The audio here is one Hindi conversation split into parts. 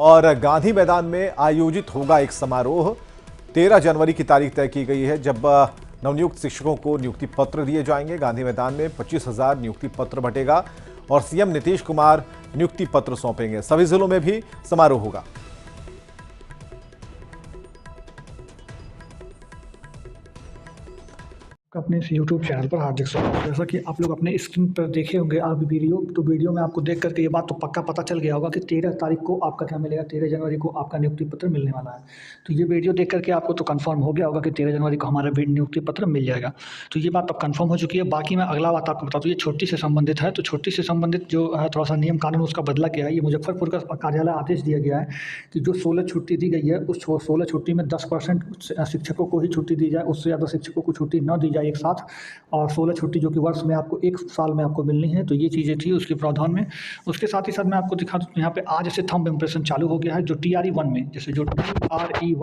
और गांधी मैदान में आयोजित होगा एक समारोह। 13 जनवरी की तारीख तय की गई है जब नवनियुक्त शिक्षकों को नियुक्ति पत्र दिए जाएंगे। गांधी मैदान में 25,000 नियुक्ति पत्र बंटेगा और सीएम नीतीश कुमार नियुक्ति पत्र सौंपेंगे। सभी जिलों में भी समारोह होगा। अपने इस YouTube चैनल पर हार्दिक स्वागत है। जैसा कि आप लोग अपने स्क्रीन पर देखे होंगे आप वीडियो, तो वीडियो में आपको देख करके ये बात तो पक्का पता चल गया होगा कि 13 तारीख को आपका क्या मिलेगा, 13 जनवरी को आपका नियुक्ति पत्र मिलने वाला है। तो ये वीडियो देख करके आपको तो कंफर्म हो गया होगा कि 13 जनवरी को हमारा नियुक्ति पत्र मिल जाएगा। तो ये बात अब कंफर्म हो चुकी है। बाकी मैं अगला बात आपको बता दूँ, ये छुट्टी से संबंधित है। तो छुट्टी से संबंधित जो है थोड़ा सा नियम कानून उसका बदला गया है। ये मुजफ्फरपुर का कार्यालय आदेश दिया गया है कि जो 16 छुट्टी दी गई है उस 16 छुट्टी में 10% शिक्षकों को ही छुट्टी दी जाए, उससे ज़्यादा शिक्षकों को छुट्टी न दी जाए एक साथ। और 16 छुट्टी जो कि वर्ष में आपको एक साल में आपको मिलनी है। तो ये चीज़ें थी उसके प्रावधान में। उसके साथ ही साथ मैं आपको दिखा दूँ, यहाँ पे आज से थंब इम्प्रेशन चालू हो गया है। जो TRE 1 में, जैसे जो TRE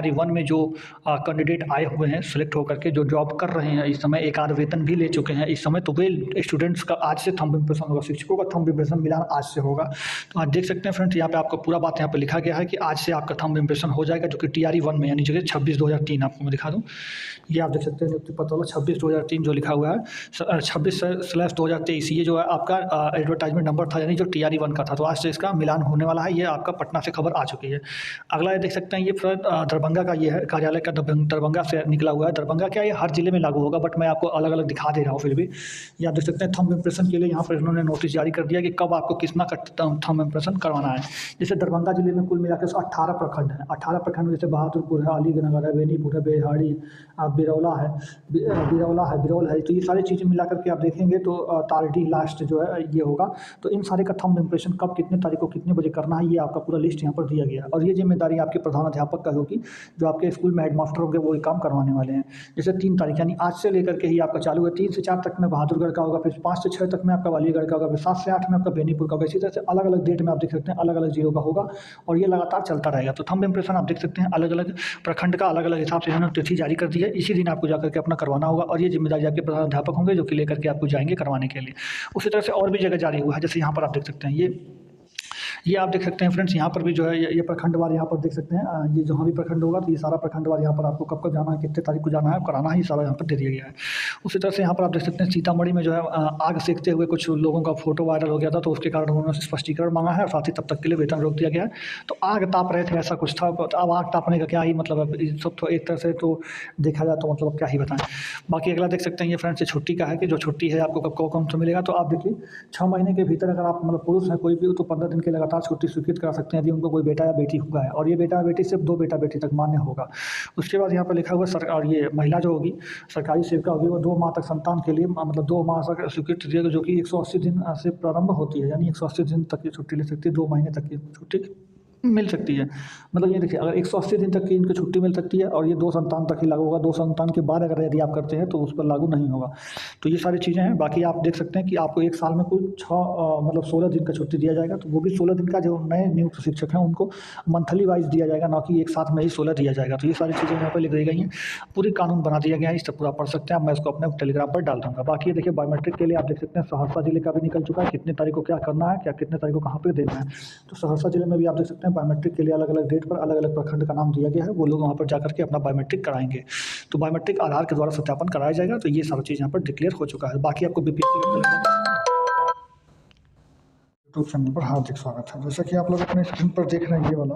1 में जो कैंडिडेट आए हुए हैं सिलेक्ट होकर के, जो जॉब कर रहे हैं इस समय, एक आध वेतन भी ले चुके हैं इस समय, तो वे स्टूडेंट्स का आज से थंब इम्प्रेशन होगा। शिक्षकों का थंब इम्प्रेशन मिलान आज से होगा। तो आज देख सकते हैं फ्रेंड्स, यहाँ पे आपको पूरा बात यहाँ पे लिखा गया है कि आज से आपका थंब इम्प्रेशन हो जाएगा, जो कि TRE 1 में, यानी जगह 26/2003 आपको मैं दिखा दूँ। ये आप देख सकते हैं नियुक्ति पत्र वाला 26/2003 जो लिखा हुआ है, 26/2023 ये जो है आपका एडवर्टाइजमेंट नंबर था, यानी जो TRE 1 का था। तो आज से इसका मिलान होने वाला है। ये आपका पटना से खबर आ चुकी है। अगला ये देख सकते हैं, ये दरभंगा का ये है, कार्यालय का दरभंगा से निकला हुआ है। दरभंगा क्या, ये हर जिले में लागू होगा, बट मैं आपको अलग अलग दिखा दे रहा हूँ। फिर भी ये आप देख सकते हैं थंब इम्प्रेशन के लिए यहाँ पर इन्होंने नोटिस जारी कर दिया कि कब आपको कितना थंब इम्प्रेशन करवाना है। जैसे दरभंगा जिले में कुल मिलाकर 18 प्रखंड हैं। 18 प्रखंड में जैसे बहादुरपुर है, अलीगढ़ है, बेनीपुर है, बेहाड़ी, बिरौल है। तो ये सारी चीज़ें मिला करके आप देखेंगे तो तारडी लास्ट जो है ये होगा। तो इन सारे का थंब इम्प्रेशन कब, कितने तारीख को, कितने बजे करना है, ये आपका पूरा लिस्ट यहाँ पर दिया गया है। और ये जिम्मेदारी आपके प्रधानाध्यापक का होगी, जो आपके स्कूल में हेडमास्टर होंगे वो ये काम करवाने वाले हैं। जैसे 3 तारीख यानी आज से लेकर के ही आपका चालू है। 3 से 4 तक में बहादुरगढ़ का होगा, फिर 5 से 6 तक में आपका अलीगढ़ का होगा, फिर 7 से 8 में आपका बेनीपुर का होगा। इसी तरह से अलग अलग डेट में आप देख सकते हैं अलग अलग जिलों का होगा और ये लगातार चलता रहेगा। तो थंब इम्प्रेशन आप देख सकते हैं अलग अलग प्रखंड का अलग अलग हिसाब से इन्होंने तिथि जारी कर दी है। इसी दिन आपको जाकर के अपना करवाना होगा और ये जिम्मेदारी आपके प्रधानाध्यापक होंगे, जो कि लेकर के आपको जाएंगे करवाने के लिए। उसी तरह से और भी जगह जारी हुआ है, जैसे यहाँ पर आप देख सकते हैं, ये आप देख सकते हैं फ्रेंड्स, यहाँ पर भी जो है ये प्रखंडवार यहाँ पर देख सकते हैं। ये जहाँ भी प्रखंड होगा तो ये सारा प्रखंडवार यहाँ पर आपको कब कब जाना है, कितने तारीख को जाना है, कराना है, ये सारा यहाँ पर दे दिया गया है। उसी तरह से यहाँ पर आप देख सकते हैं सीतामढ़ी में जो है आग सेकते हुए कुछ लोगों का फोटो वायरल हो गया था, तो उसके कारण उन्होंने स्पष्टीकरण मांगा है और साथ ही तब तक के लिए वेतन रोक दिया गया है। तो आग ताप रहे थे ऐसा कुछ था। तो अब आग तापने का क्या ही मतलब है, सब तो एक तरह से तो देखा जाए तो मतलब क्या ही बताएं। बाकी अगला देख सकते हैं ये फ्रेंड्स, छुट्टी का है कि जो छुट्टी है आपको कब कौन सा मिलेगा। तो आप देखिए 6 महीने के भीतर अगर आप मतलब पुरुष हैं कोई भी हो तो 15 दिन के लगातार छुट्टी स्वीकृत करा सकते हैं यदि उनको कोई बेटा या बेटी हुआ है। और ये बेटा या बेटी सिर्फ 2 बेटा बेटी तक मान्य होगा। उसके बाद यहाँ पर लिखा हुआ सरकार, ये महिला जो होगी सरकारी सेविका होगी, वो 2 माह तक संतान के लिए मतलब 2 माह तक स्वीकृत दिएगा, जो कि 180 दिन से प्रारंभ होती है। यानी 180 दिन तक की छुट्टी ले सकती है, 2 महीने तक की छुट्टी मिल सकती है। मतलब ये देखिए अगर 180 दिन तक की इनको छुट्टी मिल सकती है और ये 2 संतान तक ही लागू होगा। 2 संतान के बाद अगर यदि आप करते हैं तो उस पर लागू नहीं होगा। तो ये सारी चीज़ें हैं। बाकी आप देख सकते हैं कि आपको एक साल में कुल 16 दिन का छुट्टी दिया जाएगा। तो वो भी 16 दिन का जो नए नियुक्त शिक्षक हैं उनको मंथली वाइज दिया जाएगा, ना कि एक साथ में ही 16 दिया जाएगा। तो ये सारी चीज़ें यहाँ पर लिख दी गई हैं, पूरी कानून बना दिया गया है। इससे पूरा पढ़ सकते हैं आप, मैं इसको अपने टेलीग्राम पर डाल दूँगा। बाकी ये देखिए बायोमेट्रिक के लिए आप देख सकते हैं सहरसा जिले का भी निकल चुका है, कितने तारीख को क्या करना है, क्या कितने तारीख को कहाँ पर देना है। तो सहरसा जिले में भी आप देख सकते हैं बायोमेट्रिक के लिए अलग अलग डेट पर अलग अलग प्रखंड का नाम दिया गया है। वो लोग वहाँ पर जाकर के अपना बायोमेट्रिक कराएंगे। तो बायोमेट्रिक आधार के द्वारा सत्यापन कराया जाएगा। तो ये सारी चीज़ यहाँ पर डिक्लेयर हो चुका है। बाकी आपको BPSC यूट्यूब चैनल पर हार्दिक स्वागत है। जैसा कि आप लोग अपने स्क्रीन पर देख रहे हैं ये वाला,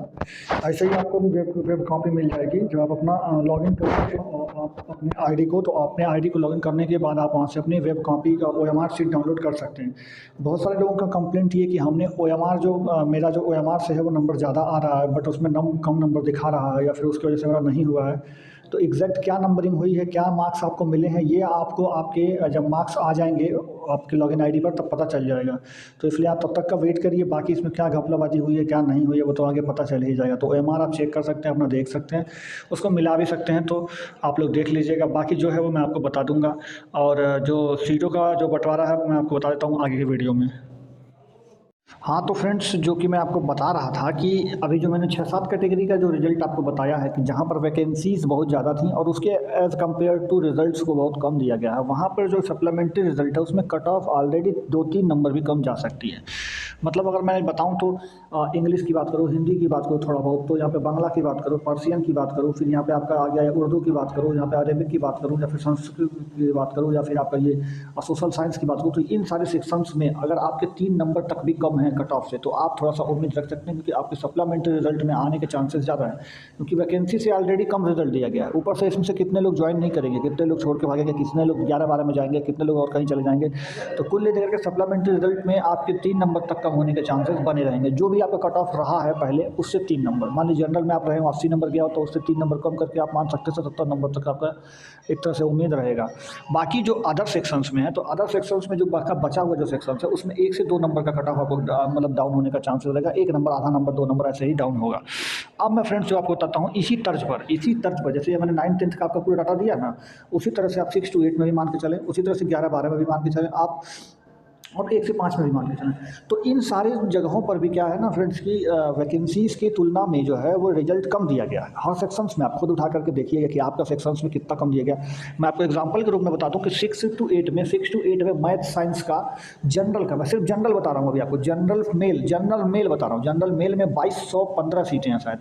ऐसे ही आपको भी वेब कॉपी मिल जाएगी। जब आप अपना लॉगिन करेंगे आप अपने आईडी को, तो अपने आईडी को लॉगिन करने के बाद आप वहाँ से अपनी वेब कॉपी का OMR शीट डाउनलोड कर सकते हैं। बहुत सारे लोगों का कंप्लेंट ये कि हमने OMR जो मेरा जो OMR से है वो नंबर ज़्यादा आ रहा है, बट उसमें कम नंबर दिखा रहा है, या फिर उसकी वजह से मेरा नहीं हुआ है। तो एग्जैक्ट क्या नंबरिंग हुई है, क्या मार्क्स आपको मिले हैं, ये आपको आपके जब मार्क्स आ जाएंगे आपके लॉगिन आईडी पर तब पता चल जाएगा। तो इसलिए आप तब तक का वेट करिए। बाकी इसमें क्या घपलाबाजी हुई है क्या नहीं हुई है वो तो आगे पता चल ही जाएगा। तो OMR आप चेक कर सकते हैं, अपना देख सकते हैं, उसको मिला भी सकते हैं। तो आप लोग देख लीजिएगा। बाकी जो है वो मैं आपको बता दूंगा। और जो सीटों का जो बंटवारा है मैं आपको बता देता हूँ आगे की वीडियो में। हाँ, तो फ्रेंड्स जो कि मैं आपको बता रहा था कि अभी जो मैंने 6-7 कैटेगरी का जो रिज़ल्ट आपको बताया है कि जहाँ पर वैकेंसीज़ बहुत ज़्यादा थी और उसके एज़ कम्पेयर टू रिज़ल्ट्स को बहुत कम दिया गया है। वहाँ पर जो सप्लीमेंट्री रिज़ल्ट है उसमें कट ऑफ ऑलरेडी 2-3 नंबर भी कम जा सकती है। मतलब अगर मैं बताऊँ तो इंग्लिश की बात करूँ, हिंदी की बात करूँ थोड़ा बहुत, तो यहाँ पे बांग्ला की बात करूँ, पर्शियन की बात करूँ, फिर यहाँ पे आपका आ गया उर्दू की बात करूँ, यहाँ पे अरेबिक की बात करूँ या फिर संस्कृत की बात करूँ या फिर आपका ये सोशल साइंस की बात करूँ, तो इन सारे सेक्शंस में अगर आपके 3 नंबर तक भी कम हैं कट ऑफ से, तो आप थोड़ा-सा उम्मीद रख सकते हैं क्योंकि आपके सप्लीमेंट्री रिज़ल्ट में आने के चांसेस ज़्यादा हैं। क्योंकि वैकेंसी से ऑलरेडी कम रिज़ल्ट दिया गया है। ऊपर से इसमें से कितने लोग जॉइन नहीं करेंगे, कितने लोग छोड़ के भागेंगे, कितने लोग 11-12 में जाएँगे, कितने लोग और कहीं चले जाएँगे। तो कुल मिलाकर के सप्लीमेंट्री रिज़ल्ट में आपके 3 नंबर तक कम होने के चांसेस बने रहेंगे। जो भी आपका कट ऑफ रहा है पहले, उससे 3 नंबर। मान लीजिए जनरल में आप रहे हो 80 नंबर गया हो, तो उससे 3 नंबर कम करके आप मान सकते हैं 77 नंबर तक आपका एक तरह से उम्मीद रहेगा। बाकी जो अदर सेक्शंस में है, तो अदर सेक्शंस में जो बाका बचा हुआ जो सेक्शंस है, उसमें 1 से 2 नंबर का कट ऑफ आपको मतलब डाउन होने का चांसेस रहेगा। 1 नंबर, आधा नंबर, 2 नंबर ऐसे ही डाउन होगा। अब मैं फ्रेंड्स जो आपको बताता हूँ इसी तर्ज पर जैसे ये मैंने 9th-10th का आपका पूरा डाटा दिया ना, उसी तरह से आप 6 to 8 में भी मान के चलें, उसी तरह से 11-12 में भी मान के चलें आप, और 1 से 5 में भी मान के चलें। तो इन सारी जगहों पर भी क्या है ना फ्रेंड्स की वैकेंसीज़ की तुलना में जो है वो रिज़ल्ट कम दिया गया है। हर सेक्शंस में आप खुद उठा करके देखिएगा कि आपका सेक्शंस में कितना कम दिया गया। मैं आपको एग्जांपल के रूप में बताता हूँ कि 6 to 8 में मैथ साइंस का जनरल का, मैं सिर्फ जनरल बता रहा हूँ अभी आपको, जनरल मेल बता रहा हूँ। जनरल मेल में 2215 सीटें हैं शायद,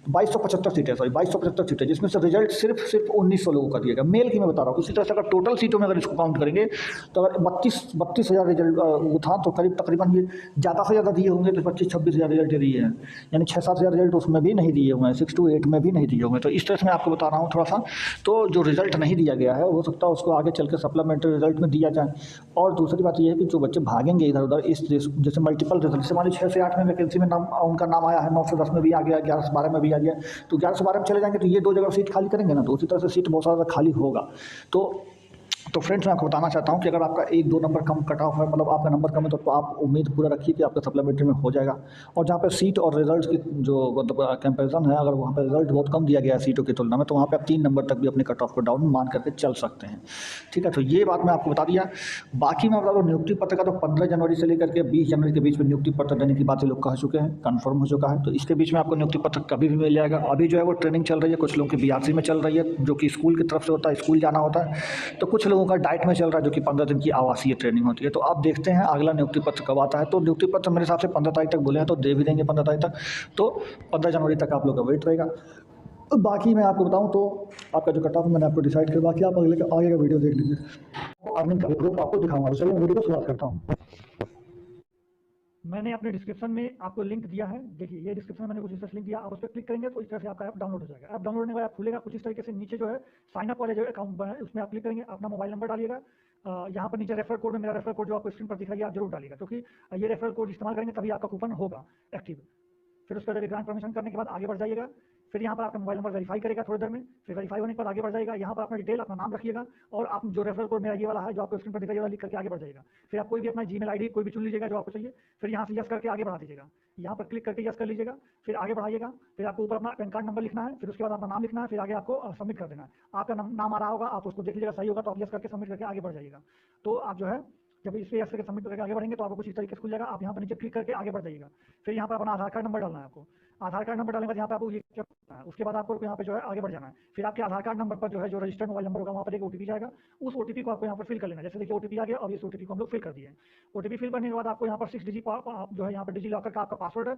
2275 सीटें, सॉरी 2275 सीटें, जिसमें से रिज़ल्ट सिर्फ 1900 लोगों का दिया गया। मेल की मैं बता रहा हूँ। इसी तरह से अगर टोटल सीटों में अगर इसको काउंट करेंगे तो अगर 32,000 रिजल्ट वो था, तो करीब तकरीबन ये ज़्यादा से ज़्यादा दिए होंगे तो 25-26 हज़ार रिजल्ट दिए हैं, यानी 6-7 हज़ार रिजल्ट उसमें भी नहीं दिए हुए हैं, 6 to 8 में भी नहीं दिए हुए हैं। तो इस तरह से मैं आपको बता रहा हूँ थोड़ा सा। तो जो रिजल्ट नहीं दिया गया है हो सकता है उसको आगे चल के सप्लीमेंट्री रिजल्ट में दिया जाए। और दूसरी बात ये है कि जो बच्चे भागेंगे इधर उधर इस जैसे मल्टीपल रिजल्ट, जैसे मान लीजिए 6 से 8 में वैकेंसी में नाम उनका नाम आया है, 9 से 10 में भी आ गया, 11 से 12 में भी आ गया, तो 11 से 12 में चले जाएंगे तो ये 2 जगह सीट खाली करेंगे ना, तो उसी तरह से सीट बहुत सारा खाली होगा। तो फ्रेंड्स मैं आपको बताना चाहता हूँ कि अगर आपका 1-2 नंबर कम कट ऑफ है, मतलब आपका नंबर कम है, तो आप उम्मीद पूरा रखिए कि आपका सप्लीमेंट्री में हो जाएगा। और जहाँ पे सीट और रिजल्ट की जो मतलब कंपैरिजन है, अगर वहाँ पे रिजल्ट बहुत कम दिया गया है सीटों की तुलना में, तो वहाँ पे आप 3 नंबर तक भी अपने कट ऑफ को डाउन मान करके चल सकते हैं। ठीक है, तो ये बात मैं आपको बता दिया। बाकी मैं बता दूँ नियुक्ति पत्र का, तो 15 जनवरी से लेकर के 20 जनवरी के बीच में नियुक्ति पत्र देने की बात ये लोग कह चुके हैं, कन्फर्म हो चुका है। तो इसके बीच में आपको नियुक्ति पत्र कभी भी मिल जाएगा। अभी जो है वो ट्रेनिंग चल रही है, कुछ लोगों की बीआरसी में चल रही है, जो कि स्कूल की तरफ से होता है, स्कूल जाना होता है। तो कुछ लोगों का डाइट में चल रहा है, जो कि 15 दिन की आवासीय ट्रेनिंग होती है। तो आप देखते हैं अगला नियुक्ति पत्र कब आता है। तो नियुक्ति पत्र मेरे हिसाब से 15 तारीख तक बोले हैं, तो दे भी देंगे 15 तारीख तक। तो 15 जनवरी तक आप लोग का वेट रहेगा। बाकी मैं आपको बताऊं तो आपका जो कट ऑफ मैंने आपको डिसाइड किया, बाकी आप आगे का वीडियो देख लीजिए। अर्निंग का ग्रुप आपको दिखाऊंगा। चलिए वीडियो को शुरुआत करता हूँ। मैंने अपने डिस्क्रिप्शन में आपको लिंक दिया है, देखिए ये डिस्क्रिप्शन में मैंने कुछ इस लिंक दिया, आप उस पर क्लिक करेंगे तो इस तरह से आपका ऐप डाउनलोड हो जाएगा। ऐप डाउनलोड होने के बाद आप खुलेगा कुछ इस तरीके से। नीचे जो है साइन अप वाले जो अकाउंट बना है उसमें आप क्लिक करेंगे, अपना मोबाइल नंबर डालिएगा। यहाँ पर नीचे रेफर कोड में मेरा रेफर कोड जो आपको स्क्रीन पर दिखाई आप जरूर डालिएगा, क्योंकि ये रेफर कोड इस्तेमाल करेंगे तभी आपका कूपन होगा एक्टिव। फिर उसका ग्रांट परमिशन करने के बाद आगे बढ़ जाइएगा। फिर यहाँ पर आपका मोबाइल नंबर वेरीफाई करेगा थोड़ी देर में। फिर वेरीफाई होने के बाद आगे बढ़ जाएगा। यहाँ पर अपना डिटेल, अपना नाम रखिएगा और आप जो रेफरल कोड मेरा ये वाला है जो आपको स्क्रीन पर दिखाई वाला लिख करके आगे बढ़ जाएगा। फिर आप कोई भी अपना जीमेल आईडी कोई भी चुन लीजिएगा जो आपको चाहिए। फिर यहाँ से यस करके आगे बढ़ा दीजिएगा। यहाँ पर क्लिक करके यस कर लीजिएगा, फिर आगे बढ़ाइएगा। फिर आपको ऊपर अपना पैन कार्ड नंबर लिखना है, फिर उसके बाद अपना नाम लिखना है, फिर आगे आपको सबमिट कर देना है। आपका नाम आ रहा होगा, आप उसको देख लीजिएगा, सही होगा तो आप यस करके सबमिट करके आगे बढ़ जाइएगा। तो आप जो है जब इस पे यस करके सबमिट करके आगे बढ़ेंगे तो आपको कुछ इस तरीके से खुल जाएगा। आप यहाँ पर नीचे क्लिक करके आगे बढ़ जाइएगा। फिर यहाँ पर अपना आधार कार्ड नंबर डालना है आपको। आधार कार्ड नंबर डालने के बाद यहाँ पे आपको ये करना है। उसके बाद आपको यहाँ पे जो है आगे बढ़ जाना है। फिर आपके आधार कार्ड नंबर पर जो है जो रजिस्टर्ड मोबाइल नंबर होगा वहाँ पर एक ओटीपी जाएगा। उस ओटीपी को आपको यहाँ पर फिल कर लेना है। जैसे देखिए ओटीपी आ गया, अब इस ओटीपी को हम लोग फिल कर दिए। ओटीपी फिल करने के बाद आपको यहाँ पर 6 डिजिट जो है यहाँ पर डिजी लॉकर का आपका पासवर्ड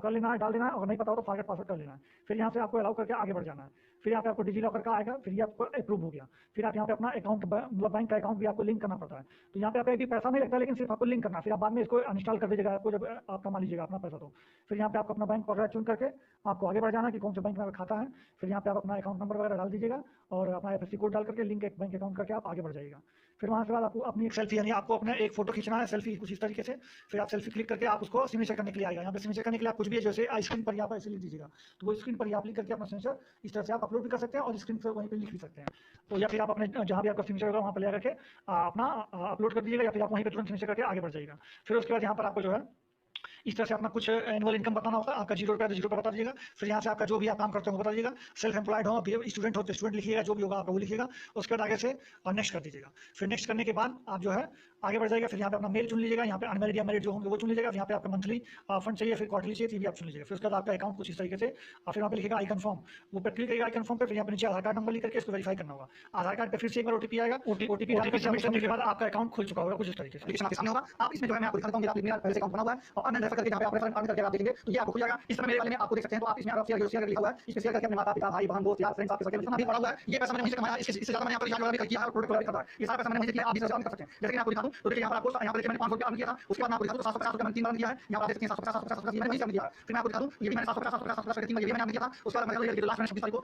कर लेना है, डाल देना है, और नहीं पता हो तो फॉरगेट पासवर्ड कर लेना है। फिर यहाँ से आपको अलाउ करके आगे बढ़ जाना है। फिर यहाँ पे आपको डिजी लॉकर का आएगा, फिर ये आपको अप्रूव हो गया। फिर आप यहाँ पे अपना अकाउंट मतलब बैंक का अकाउंट भी आपको लिंक करना पड़ता है। तो यहाँ पे आपका भी पैसा नहीं लगता, लेकिन सिर्फ आपको लिंक करना। फिर आप बाद में इसको अनइंस्टॉल कर दीजिएगा, आपको जब आप कमा लीजिएगा अपना पैसा। तो फिर यहाँ पे आपको अपना बैंक वगैरह चुन करके आपको आगे बढ़ जाना कि कौन से बैंक में खाता है। फिर यहाँ पे आप अपना अकाउंट नंबर वगैरह डाल दीजिएगा और अपना एफएससी कोड डाल करके लिंक एक बैंक अकाउंट करके आप आगे बढ़ जाइएगा। फिर वहाँ से बाद आपको अपनी एक सेल्फी, यानी आपको अपना एक फोटो खींचना है सेल्फी कुछ इस तरीके से। फिर आप सेल्फी क्लिक करके आप उसको सिग्नेचर करने के लिए आएगा। यहाँ पे सिग्नेचर करने के लिए आप कुछ भी है जैसे स्क्रीन पर यहाँ पर ऐसे लिख दीजिएगा, तो वो स्क्रीन पर ही आप लिख करके अपना सिग्नेचर इस तरह से आप अपलोड भी कर सकते हैं और स्क्रीन पर वहीं पर लिख भी सकते हैं। तो या फिर आप अपने जहाँ भी आपका सिग्नेचर होगा वहाँ पर ले करके अपना अपलोड कर दीजिएगा, या फिर आप वहीं पर तुरंत सिग्नेचर करके आगे बढ़ जाइएगा। फिर उसके बाद यहाँ पर आपको जो है इस तरह से अपना कुछ एनुअल इनकम बताना होगा, आपका 0 रुपया तो 0 रुपया बता दीजिएगा। फिर यहाँ से आपका जो भी आप काम करते हो वो बता दीजिएगा। सेल्फ एम्प्लॉयड हो, स्टूडेंट हो तो स्टूडेंट लिखिएगा, जो भी होगा आपका वो लिखिएगा। उसके बाद आगे से नेक्स्ट कर दीजिएगा। फिर नेक्स्ट करने के बाद आप जो है आगे बढ़ जाएगा। फिर यहाँ पे अपना मेल चुन लीजिएगा, यहाँ पे अनमेरिड या मैरिड जो होंगे वो चुन लीजिएगा। यहाँ पे आपका मंथली फंड चाहिए, फिर क्वार्टरली चाहिए, भी आप चुन लीजिएगा। फिर उसके बाद आपका अकाउंट कुछ इस तरीके से, फिर वहाँ पे लिखेगा आई कन्फर्म, वो पे क्लिक करिएगा आई कन्फर्म पे। फिर यहाँ पे नीचे आधार कार्ड नंबर लिख करके इसको वेरीफाई करना होगा। आधार कार्ड पे फिर से एक बार ओटीपी आएगा, ओटीपी सबमिट करने के बाद आपका अकाउंट खुल चुका होगा कुछ इस तरीके से। एप्लीकेशन आपके सामने होगा, आप इसमें जो है मैं आपको दिखाता हूँ, मेरा पहले से अकाउंट बना हुआ है और अन्य रेफर करके जहाँ पे आप रेफर करके आप देखेंगे तो ये आपको खुल जाएगा। इस तरह मेरे वाले में आपको देख सकते हैं। तो आप इसमें शेयर लिखा हुआ है, इसमें शेयर करके अपने माता पिता भाई बहन दोस्त यार फ्रेंड्स आपके सबके जितना भी पड़ा हुआ है, ये पैसा मैंने मुझे कमाया, इससे ज्यादा मैंने यहाँ पर रिचार्ज वगैरह भी किया है और प्रोडक्ट वगैरह भी खरीदा है। ये सारा पैसा मैंने मुझे किया, आप भी कर सकते हैं। जैसे कि मैं आपको दिखा दूं तो देखिए यहाँ पर आपको यहाँ पर मैंने 500 रुपया अर्न किया था। उसके बाद मैं आपको दिखा दूं 750 रुपया मैंने 3 बार किया है। यहाँ पर आप देख सकते हैं 750 मैंने वहीं से अर्न किया है। फिर मैं आपको दिखा दूं ये भी मैंने 750 3 बार ये भी मैंने अर्न किया था। उसके बाद मैं लास्ट मैंने 26 तारीख को